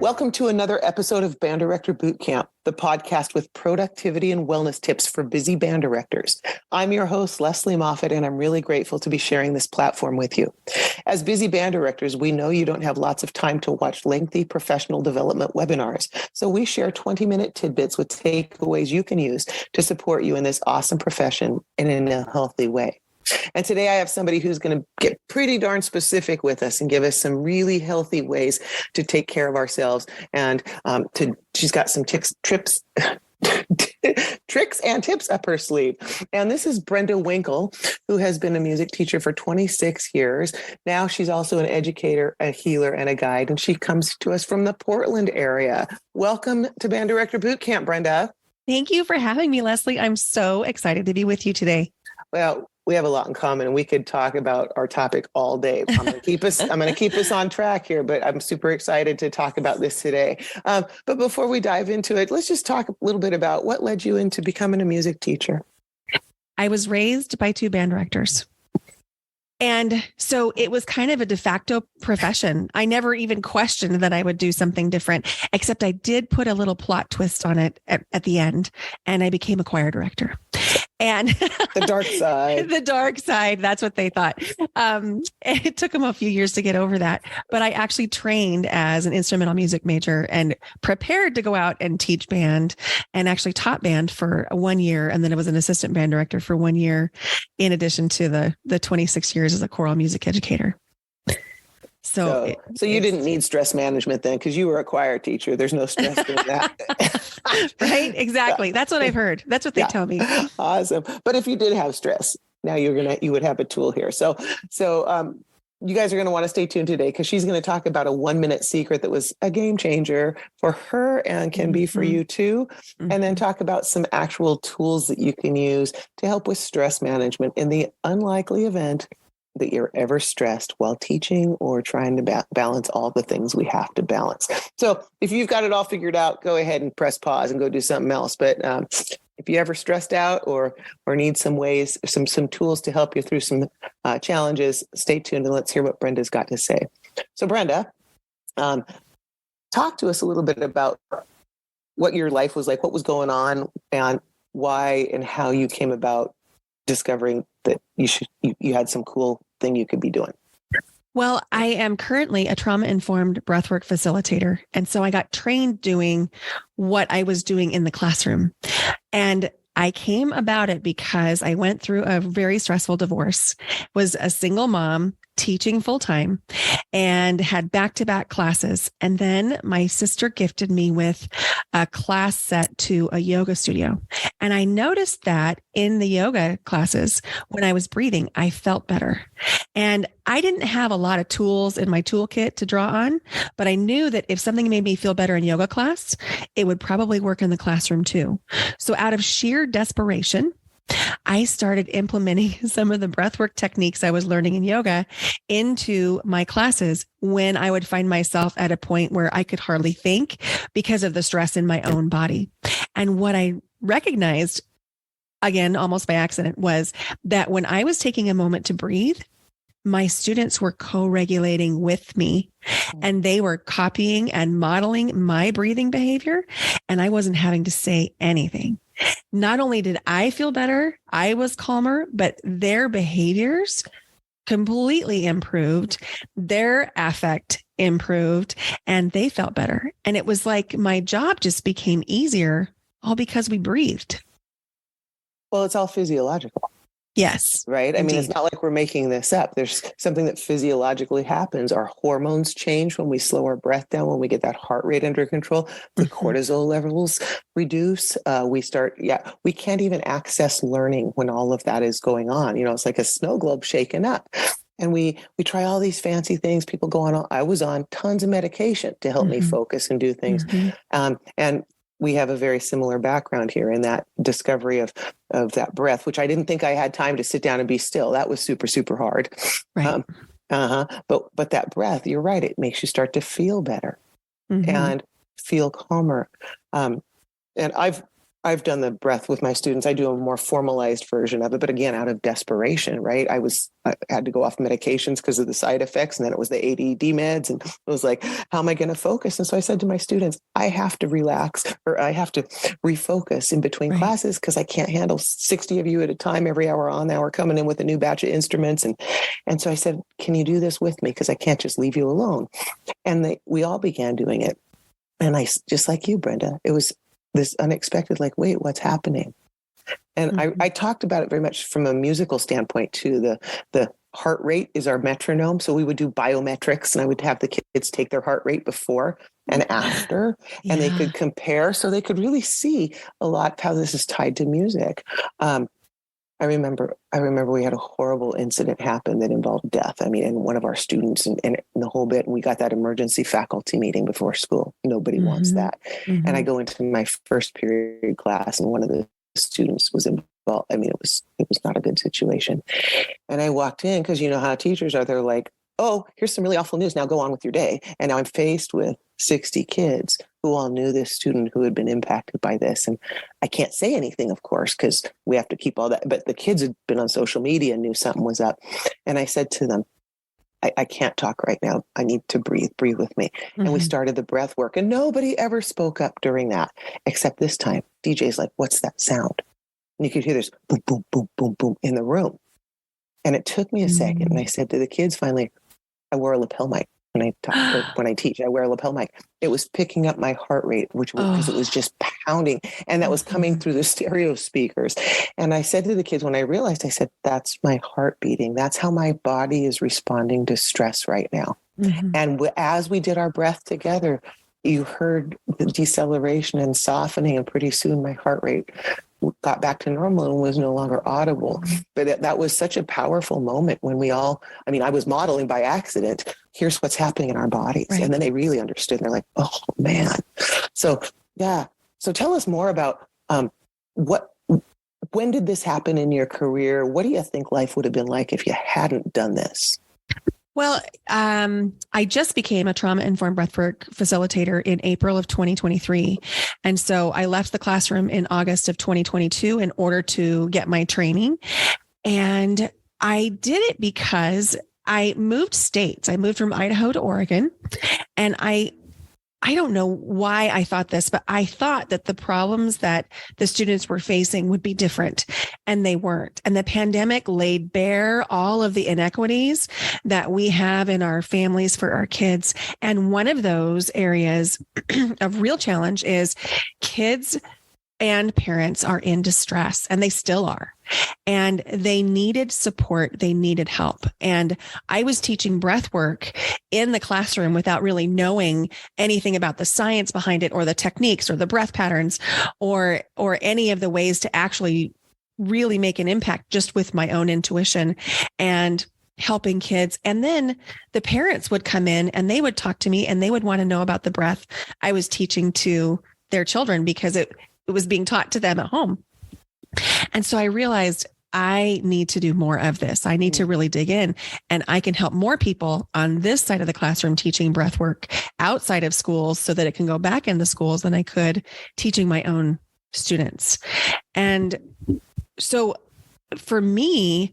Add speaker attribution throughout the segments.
Speaker 1: Welcome to another episode of Band Director Bootcamp, the podcast with productivity and wellness tips for busy band directors. I'm your host, Lesley Moffat, and I'm really grateful to be sharing this platform with you. As busy band directors, we know you don't have lots of time to watch lengthy professional development webinars, so we share 20-minute tidbits with takeaways you can use to support you in this awesome profession and in a healthy way. And today I have somebody who's going to get pretty darn specific with us and give us some really healthy ways to take care of ourselves. And she's got some tricks and tips up her sleeve. And this is Brenda Winkle, who has been a music teacher for 26 years. Now she's also an educator, a healer, and a guide. And she comes to us from the Portland area. Welcome to Band Director Bootcamp, Brenda.
Speaker 2: Thank you for having me, Lesley. I'm so excited to be with you today.
Speaker 1: Well, we have a lot in common, and we could talk about our topic all day. I'm going to keep us on track here, but I'm super excited to talk about this today. But before we dive into it, let's just talk a little bit about what led you into becoming a music teacher.
Speaker 2: I was raised by two band directors. And so it was kind of a de facto profession. I never even questioned that I would do something different, except I did put a little plot twist on it at the end, and I became a choir director. And
Speaker 1: the dark side.
Speaker 2: The dark side. That's what they thought. It took them a few years to get over that. But I actually trained as an instrumental music major and prepared to go out and teach band, and actually taught band for 1 year. And then I was an assistant band director for 1 year, in addition to the 26 years as a choral music educator.
Speaker 1: So you didn't need stress management then, because you were a choir teacher. There's no stress in that.
Speaker 2: Right? Exactly. That's what I've heard. That's what they tell me.
Speaker 1: Awesome. But if you did have stress, now you would have a tool here. So you guys are going to want to stay tuned today, because she's going to talk about a 1-minute secret that was a game changer for her and can be for you too. And then talk about some actual tools that you can use to help with stress management in the unlikely event that you're ever stressed while teaching or trying to balance all the things we have to balance. So if you've got it all figured out, go ahead and press pause and go do something else. But if you ever stressed out or need some ways, some tools to help you through some challenges, stay tuned and let's hear what Brenda's got to say. So Brenda, talk to us a little bit about what your life was like, what was going on, and why and how you came about discovering that you had some cool thing you could be doing.
Speaker 2: Well, I am currently a trauma-informed breathwork facilitator. And so I got trained doing what I was doing in the classroom. And I came about it because I went through a very stressful divorce, was a single mom teaching full time, and had back-to-back classes. And then my sister gifted me with a class set to a yoga studio. And I noticed that in the yoga classes, when I was breathing, I felt better. And I didn't have a lot of tools in my toolkit to draw on, but I knew that if something made me feel better in yoga class, it would probably work in the classroom too. So out of sheer desperation, I started implementing some of the breathwork techniques I was learning in yoga into my classes when I would find myself at a point where I could hardly think because of the stress in my own body. And what I recognized, again, almost by accident, was that when I was taking a moment to breathe, my students were co-regulating with me, and they were copying and modeling my breathing behavior, and I wasn't having to say anything. Not only did I feel better, I was calmer, but their behaviors completely improved, their affect improved, and they felt better. And it was like my job just became easier, all because we breathed.
Speaker 1: Well, it's all physiological.
Speaker 2: Yes.
Speaker 1: Right. I
Speaker 2: Indeed.
Speaker 1: mean, it's not like we're making this up. There's something that physiologically happens. Our hormones change when we slow our breath down, when we get that heart rate under control, the cortisol levels reduce. We can't even access learning when all of that is going on. You know, it's like a snow globe shaken up. And we try all these fancy things. People go on. I was on tons of medication to help me focus and do things. And we have a very similar background here in that discovery of that breath, which I didn't think I had time to sit down and be still. That was super, super hard.
Speaker 2: Right.
Speaker 1: But that breath, you're right. It makes you start to feel better and feel calmer. And I've I've done the breath with my students. I do a more formalized version of it, but again, out of desperation, right? I had to go off medications because of the side effects. And then it was the ADD meds. And it was like, how am I going to focus? And so I said to my students, I have to relax, or I have to refocus in between classes, because I can't handle 60 of you at a time every hour on hour coming in with a new batch of instruments. And so I said, can you do this with me? Because I can't just leave you alone. And we all began doing it. And I, just like you, Brenda, it was this unexpected, like, wait, what's happening? And I talked about it very much from a musical standpoint too. The heart rate is our metronome. So we would do biometrics, and I would have the kids take their heart rate before and after, and they could compare, so they could really see a lot how this is tied to music. I remember we had a horrible incident happen that involved death. I mean, and one of our students and the whole bit, and we got that emergency faculty meeting before school. Nobody wants that. And I go into my first period class, and one of the students was involved. I mean, it was not a good situation. And I walked in, because you know how teachers are. They're like, oh, here's some really awful news. Now go on with your day. And now I'm faced with 60 kids who all knew this student who had been impacted by this. And I can't say anything, of course, because we have to keep all that. But the kids had been on social media and knew something was up. And I said to them, I can't talk right now. I need to breathe with me. And we started the breath work. And nobody ever spoke up during that, except this time. DJ's like, what's that sound? And you could hear this boom, boom, boom, boom, boom in the room. And it took me a second. And I said to the kids, finally, I wear a lapel mic when I talk, or when I teach. I wear a lapel mic. It was picking up my heart rate, because it was just pounding, and that was coming through the stereo speakers. And I said to the kids, when I realized, I said, that's my heart beating. That's how my body is responding to stress right now. And as we did our breath together, you heard the deceleration and softening, and pretty soon my heart rate got back to normal and was no longer audible. But that was such a powerful moment when we all, I mean, I was modeling by accident. Here's what's happening in our bodies. And then they really understood. And they're like, oh man. So yeah. So tell us more about when did this happen in your career? What do you think life would have been like if you hadn't done this?
Speaker 2: Well, I just became a trauma-informed breathwork facilitator in April of 2023. And so I left the classroom in August of 2022 in order to get my training. And I did it because I moved states. I moved from Idaho to Oregon. And I don't know why I thought this, but I thought that the problems that the students were facing would be different, and they weren't. And the pandemic laid bare all of the inequities that we have in our families for our kids. And one of those areas of real challenge is kids and parents are in distress, and they still are. And they needed support. They needed help. And I was teaching breath work in the classroom without really knowing anything about the science behind it, or the techniques, or the breath patterns, or any of the ways to actually really make an impact, just with my own intuition and helping kids. And then the parents would come in and they would talk to me, and they would want to know about the breath I was teaching to their children, because it was being taught to them at home. And so I realized I need to do more of this. I need to really dig in, and I can help more people on this side of the classroom teaching breath work outside of schools, so that it can go back into schools than I could teaching my own students. And so for me,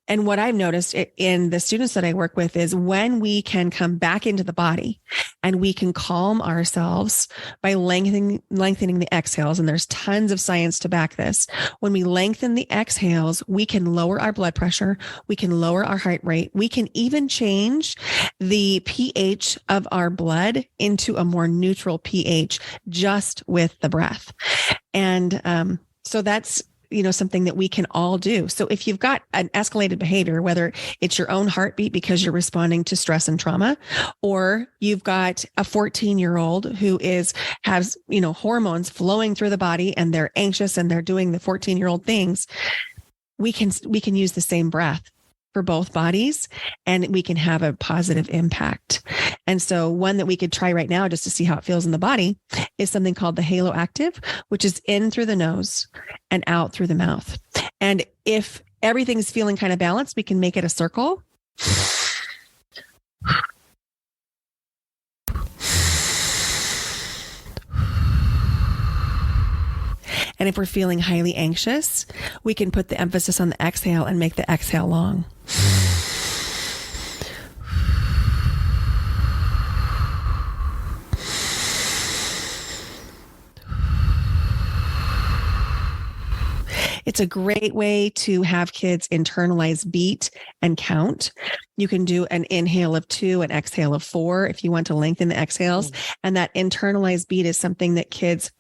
Speaker 2: and what I've noticed in the students that I work with is when we can come back into the body and we can calm ourselves by lengthening the exhales. And there's tons of science to back this. When we lengthen the exhales, we can lower our blood pressure. We can lower our heart rate. We can even change the pH of our blood into a more neutral pH just with the breath. And so that's something that we can all do. So if you've got an escalated behavior, whether it's your own heartbeat because you're responding to stress and trauma, or you've got a 14-year-old who has hormones flowing through the body, and they're anxious and they're doing the 14-year-old things, we can use the same breath for both bodies, and we can have a positive impact. And so one that we could try right now, just to see how it feels in the body, is something called the Halo Active, which is in through the nose and out through the mouth. And if everything's feeling kind of balanced, we can make it a circle. And if we're feeling highly anxious, we can put the emphasis on the exhale and make the exhale long. It's a great way to have kids internalize beat and count. You can do an inhale of 2, an exhale of 4 if you want to lengthen the exhales. And that internalized beat is something that kids,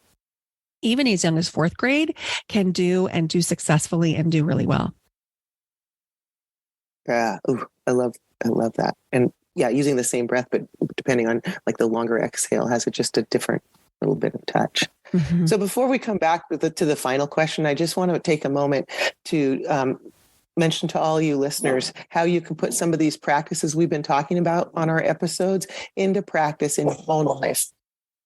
Speaker 2: even as young as 4th grade, can do and do successfully and do really well.
Speaker 1: Yeah. Ooh, I love that. And yeah, using the same breath, but depending on like the longer exhale has just a different little bit of touch. Mm-hmm. So before we come back to the final question, I just want to take a moment to mention to all you listeners how you can put some of these practices we've been talking about on our episodes into practice in your own life.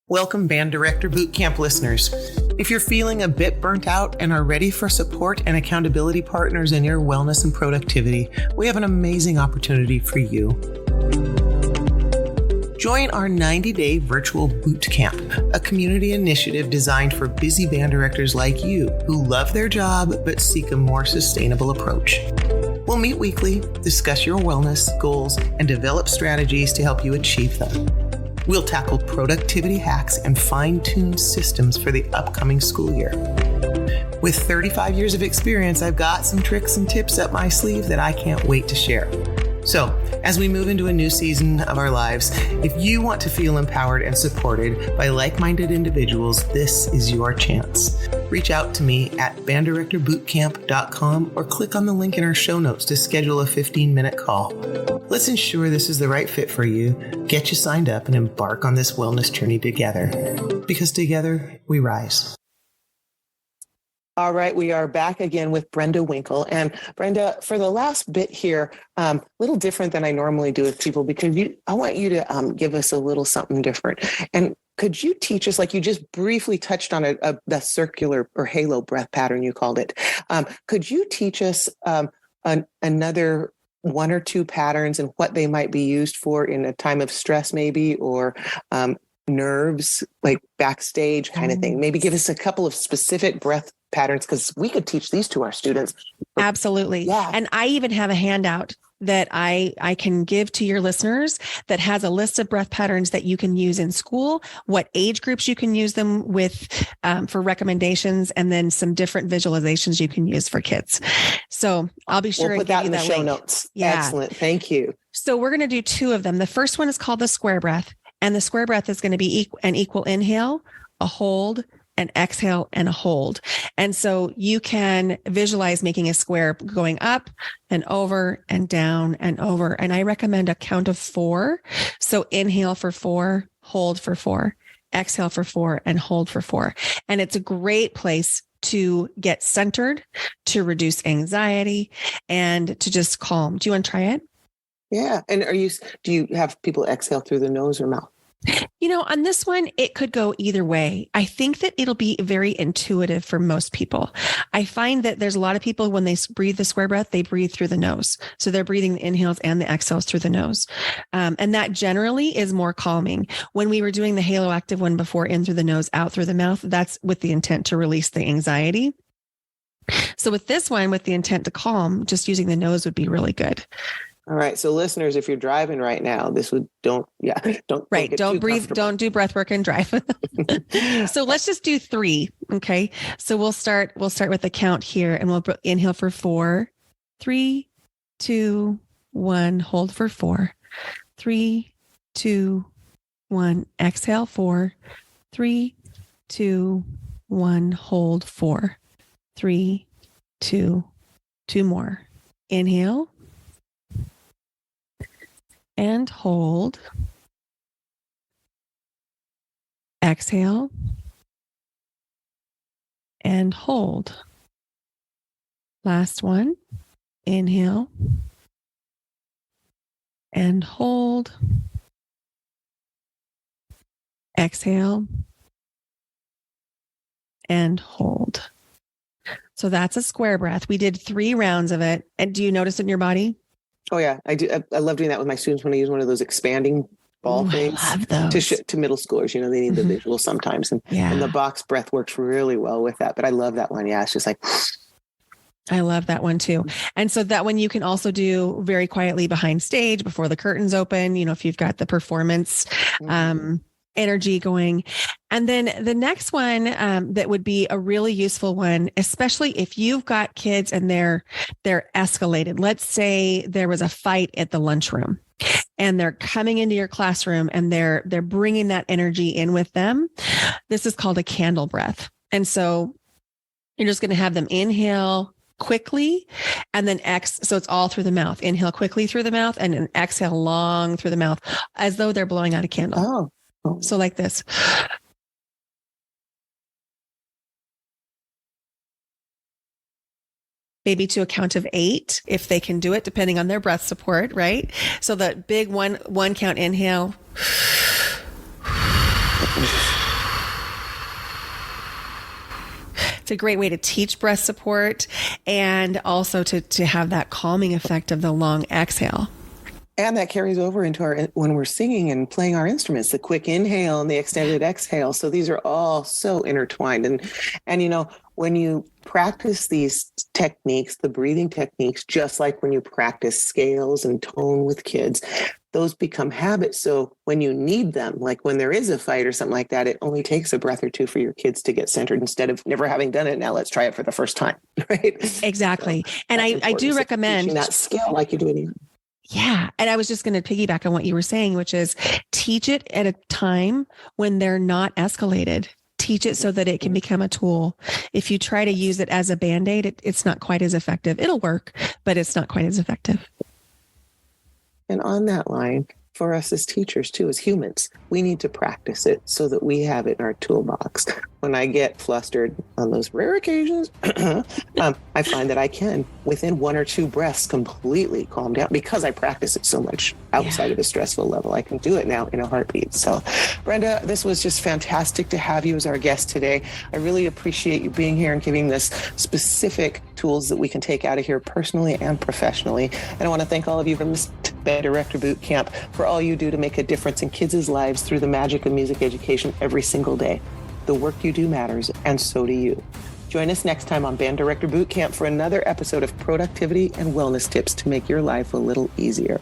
Speaker 1: Welcome, Band Director Bootcamp listeners. If you're feeling a bit burnt out and are ready for support and accountability partners in your wellness and productivity, we have an amazing opportunity for you. Join our 90-day virtual boot camp, a community initiative designed for busy band directors like you who love their job but seek a more sustainable approach. We'll meet weekly, discuss your wellness goals, and develop strategies to help you achieve them. We'll tackle productivity hacks and fine-tune systems for the upcoming school year. With 35 years of experience, I've got some tricks and tips up my sleeve that I can't wait to share. So, as we move into a new season of our lives, if you want to feel empowered and supported by like-minded individuals, this is your chance. Reach out to me at banddirectorbootcamp.com or click on the link in our show notes to schedule a 15-minute call. Let's ensure this is the right fit for you, get you signed up, and embark on this wellness journey together. Because together, we rise. All right, we are back again with Brenda Winkle. And Brenda, for the last bit here, a little different than I normally do with people, because I want you to give us a little something different. And could you teach us, like you just briefly touched on the circular or halo breath pattern, you called it. Could you teach us another 1 or 2 patterns and what they might be used for in a time of stress maybe, or nerves, like backstage kind of thing? Maybe give us a couple of specific breath patterns, because we could teach these to our students.
Speaker 2: Absolutely. Yeah. And I even have a handout that I can give to your listeners that has a list of breath patterns that you can use in school, what age groups you can use them with for recommendations, and then some different visualizations you can use for kids. So I'll be sure
Speaker 1: we'll put
Speaker 2: to give
Speaker 1: that
Speaker 2: you
Speaker 1: in the
Speaker 2: that
Speaker 1: show
Speaker 2: link.
Speaker 1: Notes.
Speaker 2: Yeah.
Speaker 1: Excellent. Thank you.
Speaker 2: So we're going to do 2 of them. The first one is called the square breath, and the square breath is going to be an equal inhale, a hold, an exhale, and a hold. And so you can visualize making a square going up and over and down and over. And I recommend a count of 4. So inhale for 4, hold for 4, exhale for 4, and hold for 4. And it's a great place to get centered, to reduce anxiety, and to just calm. Do you want to try it?
Speaker 1: Yeah. And do you have people exhale through the nose or mouth?
Speaker 2: You know, on this one, it could go either way. I think that it'll be very intuitive for most people. I find that there's a lot of people, when they breathe the square breath, they breathe through the nose. So they're breathing the inhales and the exhales through the nose. And that generally is more calming. When we were doing the Halo Active one before, in through the nose, out through the mouth, that's with the intent to release the anxiety. So with this one, with the intent to calm, just using the nose would be really good.
Speaker 1: All right. So listeners, if you're driving right now, don't
Speaker 2: breathe, don't do breath work and drive. So let's just do 3. Okay. So we'll start with the count here, and we'll inhale for 4, 3, 2, 1, hold for 4, 3, 2, 1, exhale 4, 3, 2, 1, hold 4, 3, 2, 2 more. Inhale and hold. Exhale and hold. Last one. Inhale and hold. Exhale and hold. So that's a square breath. We did 3 rounds of it. And do you notice it in your body?
Speaker 1: Oh, yeah, I do. I love doing that with my students when I use one of those expanding ball
Speaker 2: Ooh,
Speaker 1: things
Speaker 2: I love those.
Speaker 1: to middle schoolers. You know, they need the visual sometimes. And the box breath works really well with that. But I love that one. Yeah, it's just like...
Speaker 2: I love that one too. And so that one you can also do very quietly behind stage before the curtains open, you know, if you've got the performance energy going. And then the next one that would be a really useful one, especially if you've got kids and they're escalated. Let's say there was a fight at the lunchroom and they're coming into your classroom and they're bringing that energy in with them. This is called a candle breath. And so you're just going to have them inhale quickly and then so it's all through the mouth. Inhale quickly through the mouth and then exhale long through the mouth as though they're blowing out a candle. Oh. So like this. Maybe to a count of 8 if they can do it, depending on their breath support, right? So the big one count inhale. It's a great way to teach breath support and also to have that calming effect of the long exhale.
Speaker 1: And that carries over into when we're singing and playing our instruments, the quick inhale and the extended exhale. So these are all so intertwined. And you know, when you practice these techniques, the breathing techniques, just like when you practice scales and tone with kids, those become habits. So when you need them, like when there is a fight or something like that, it only takes a breath or two for your kids to get centered instead of never having done it. Now let's try it for the first time, right?
Speaker 2: Exactly. So and I do recommend
Speaker 1: that skill like you do anything.
Speaker 2: Yeah. And I was just going to piggyback on what you were saying, which is teach it at a time when they're not escalated. Teach it so that it can become a tool. If you try to use it as a Band-Aid, it's not quite as effective. It'll work, but it's not quite as effective.
Speaker 1: And on that line, for us as teachers too, as humans, we need to practice it so that we have it in our toolbox. When I get flustered on those rare occasions, I find that I can, within 1 or 2 breaths, completely calm down because I practice it so much outside of a stressful level. I can do it now in a heartbeat. So, Brenda, this was just fantastic to have you as our guest today. I really appreciate you being here and giving us specific tools that we can take out of here personally and professionally. And I want to thank all of you from this Band Director Boot Camp for all you do to make a difference in kids' lives through the magic of music education every single day. The work you do matters, and so do you. Join us next time on Band Director Boot Camp for another episode of productivity and wellness tips to make your life a little easier.